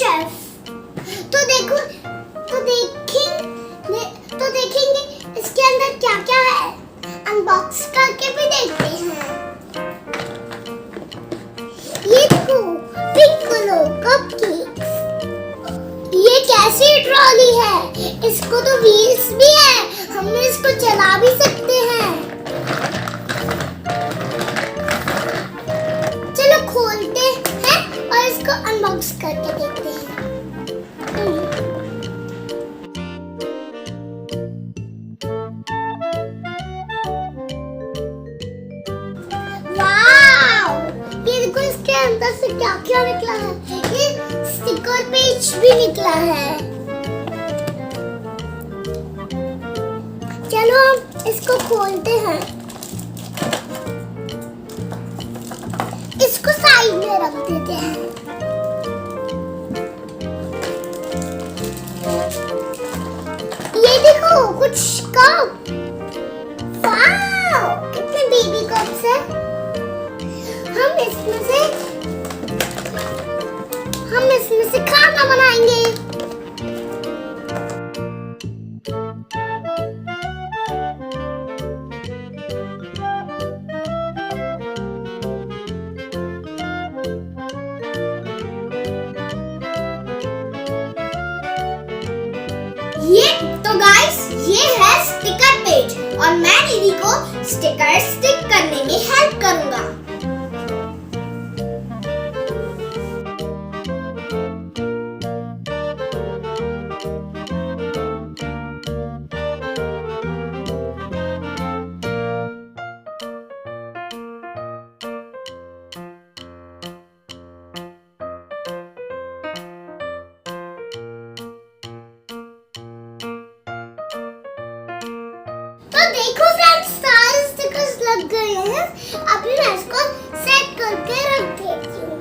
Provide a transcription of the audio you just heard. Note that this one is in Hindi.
शेफ। तो देखो तो देखेंगे इसके अंदर क्या क्या है। अनबॉक्स करके भी देखते हैं। ये देखो पिंक कपकेक्स। ये कैसी ट्रॉली है? इसको तो व्हील्स भी है, हम इसको चला भी सकते हैं। चलो खोलते हैं और इसको अनबॉक्स करके देखते हैं। वाव! ये देखो इसके अंदर से क्या क्या निकला है। ये स्टिकर पेज भी निकला है। चलो हम इसको खोलते हैं। इसको साइड में रख देते हैं। ये देखो कुछ कप। वाव! कितने बेबी कप्स हैं। हम इसमें से खाना बनाएंगे। ये है स्टिकर पेज और मैं निधि को स्टिकर स्टिक करने में हेल्प करूंगा। तो देखो फ्रेंड्स, सारे स्टिकर्स लग गए हैं। अभी मैं इसको सेट करके रख देती हूँ।